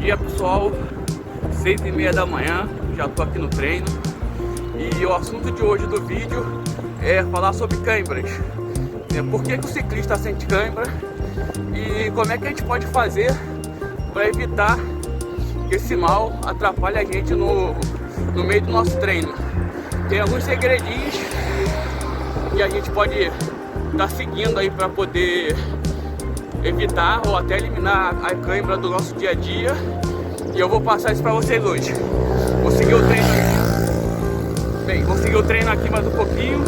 dia, pessoal, 6h30 da manhã, já tô aqui no treino. E o assunto de hoje do vídeo é falar sobre câimbras. Por que o ciclista sente câimbra e como é que a gente pode fazer para evitar que esse mal atrapalhe a gente no meio do nosso treino. Tem alguns segredinhos que a gente pode estar seguindo aí para poder evitar ou até eliminar a câimbra do nosso dia a dia, e eu vou passar isso para vocês hoje. Vou seguir o treino aqui. Bem, vou seguir o treino aqui mais um pouquinho,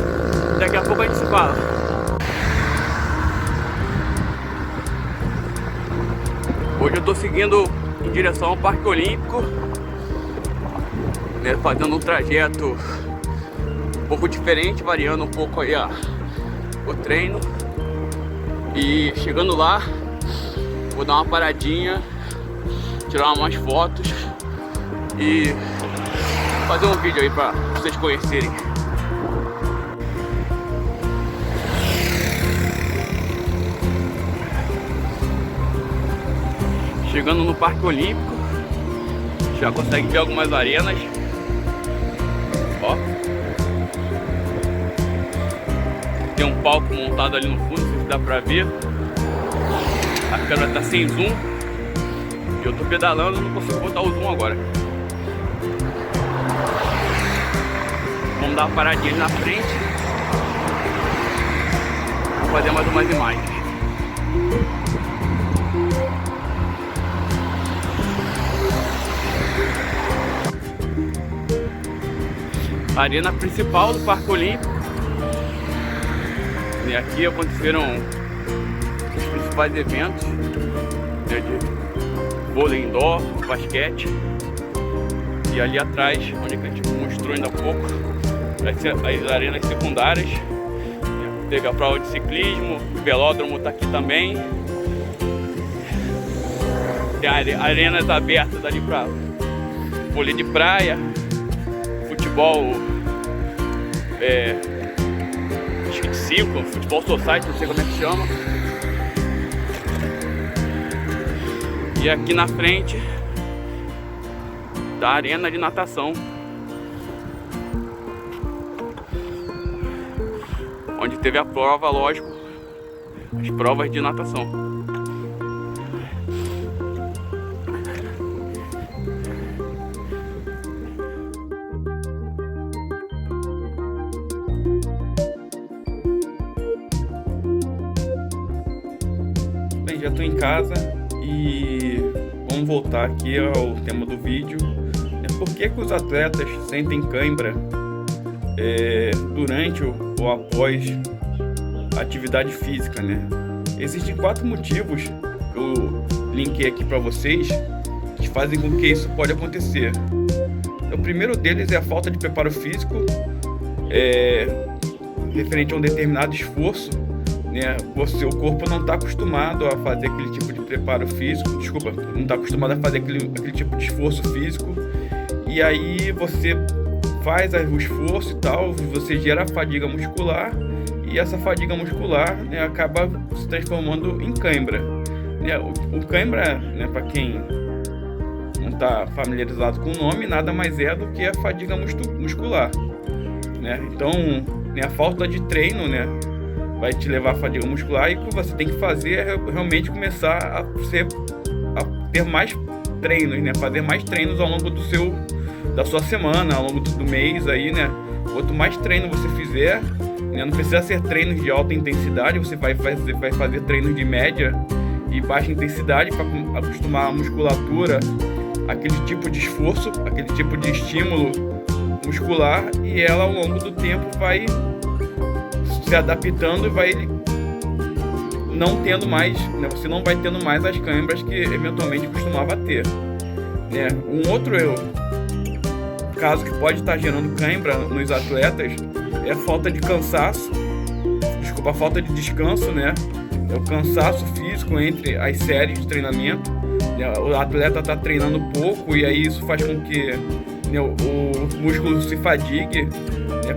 daqui a pouco a gente se fala. Hoje eu estou seguindo em direção ao Parque Olímpico, né, fazendo um trajeto um pouco diferente, variando um pouco aí o treino. E chegando lá, vou dar uma paradinha, tirar umas fotos e fazer um vídeo aí para vocês conhecerem. Chegando no Parque Olímpico, já consegue ver algumas arenas. Ó, tem um palco montado ali no fundo, não sei se dá pra ver. A câmera tá sem zoom e eu tô pedalando, não consigo botar o zoom agora. Vamos dar uma paradinha na frente, vou fazer mais umas imagens. A arena principal do Parque Olímpico, e aqui aconteceram os principais eventos, né, de vôlei indoor, basquete. E ali atrás, onde a gente mostrou ainda há pouco, as arenas secundárias, teve a prova de ciclismo, o velódromo está aqui também. Tem arenas abertas ali para vôlei de praia, futebol, acho que de 5, futebol society, não sei como é que chama. E aqui na frente da arena de natação, onde teve a prova, lógico, as provas de natação. Já estou em casa e vamos voltar aqui ao tema do vídeo. Por que os atletas sentem cãibra durante ou após a atividade física, né? Existem 4 motivos que eu linkei aqui para vocês que fazem com que isso pode acontecer. O primeiro deles é a falta de preparo físico referente a um determinado esforço, né? O corpo não está acostumado a fazer aquele tipo de preparo físico, não está acostumado a fazer aquele tipo de esforço físico, e aí você faz o esforço e tal, você gera fadiga muscular, e essa fadiga muscular, né, acaba se transformando em cãibra, né? O cãibra, né, para quem não está familiarizado com o nome, nada mais é do que a fadiga muscular, né? Então, né, a falta de treino, né, vai te levar à fadiga muscular, e o que você tem que fazer é realmente começar a ter mais treinos, né? Fazer mais treinos ao longo da sua semana, ao longo do mês aí, né? Quanto mais treino você fizer, né? Não precisa ser treinos de alta intensidade, você vai fazer treinos de média e baixa intensidade para acostumar a musculatura àquele tipo de esforço, aquele tipo de estímulo muscular, e ela ao longo do tempo vai se adaptando e vai não tendo mais, né? Você não vai tendo mais as câimbras que eventualmente costumava ter, né? Um outro caso que pode estar gerando câimbra nos atletas é a falta de cansaço, a falta de descanso, né? É o cansaço físico entre as séries de treinamento, né? O atleta está treinando pouco e aí isso faz com que, né, o músculo se fadigue,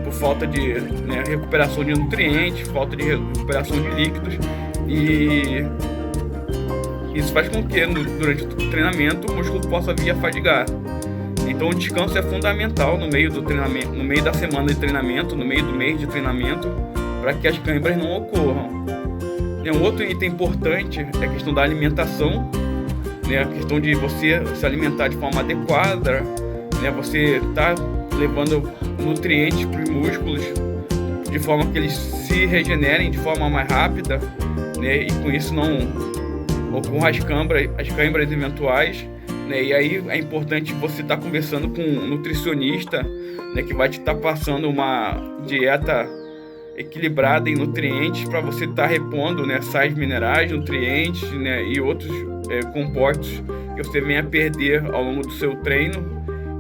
por falta de, né, recuperação de nutrientes, falta de recuperação de líquidos, e Isso faz com que durante o treinamento o músculo possa vir a fadigar. Então o descanso é fundamental no meio do treinamento, no meio da semana de treinamento, no meio do mês de treinamento, para que as câimbras não ocorram. Um outro item importante é a questão da alimentação, né? A questão de você se alimentar de forma adequada, né? Você tá levando nutrientes para os músculos de forma que eles se regenerem de forma mais rápida, né? E com isso não ocorram as câimbras eventuais, né? E aí é importante você estar conversando com um nutricionista, né? Que vai te estar passando uma dieta equilibrada em nutrientes para você estar repondo, né, sais minerais, nutrientes, né, e outros compostos que você venha a perder ao longo do seu treino,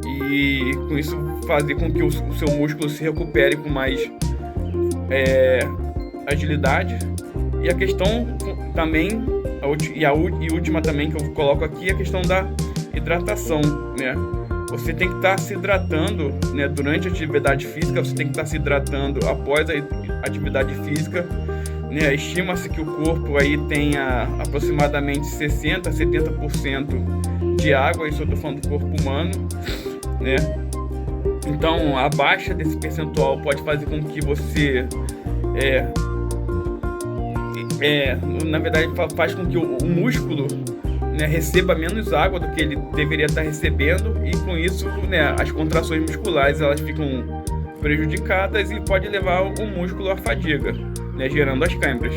e com isso fazer com que o seu músculo se recupere com mais agilidade. E a questão também, e última também que eu coloco aqui, é a questão da hidratação, né? Você tem que estar se hidratando, né, durante a atividade física, você tem que estar se hidratando após a atividade física, né? Estima-se que o corpo aí tenha aproximadamente 60% a 70% de água, isso eu estou falando do corpo humano, né? Então, a baixa desse percentual pode fazer com que você, na verdade, faz com que o músculo, né, receba menos água do que ele deveria estar recebendo, e com isso, né, as contrações musculares elas ficam prejudicadas e pode levar o músculo à fadiga, né, gerando as câimbras.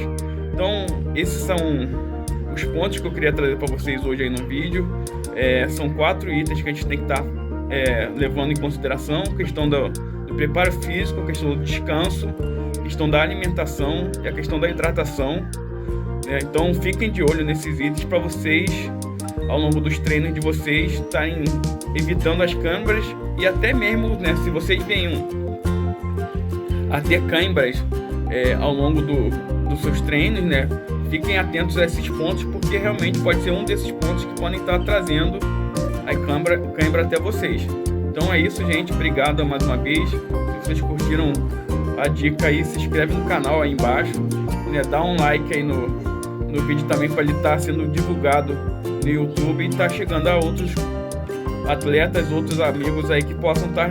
Então, esses são os pontos que eu queria trazer para vocês hoje aí no vídeo. São 4 itens que a gente tem que estar levando em consideração: a questão do preparo físico, a questão do descanso, a questão da alimentação e a questão da hidratação. Então fiquem de olho nesses itens para vocês, ao longo dos treinos de vocês, estarem evitando as câimbras, e até mesmo, né, se vocês venham a ter câimbras ao longo dos seus treinos, né, fiquem atentos a esses pontos, porque realmente pode ser um desses pontos que podem estar trazendo a câimbra até vocês. Então é isso, gente. Obrigado mais uma vez. Se vocês curtiram a dica aí, se inscreve no canal aí embaixo, né, dá um like aí no vídeo também, para ele estar sendo divulgado no YouTube e estar chegando a outros atletas, outros amigos aí que possam estar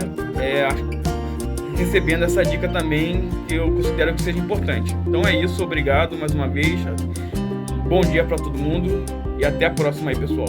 recebendo essa dica também, que eu considero que seja importante. Então é isso, obrigado mais uma vez, bom dia para todo mundo e até a próxima aí, pessoal.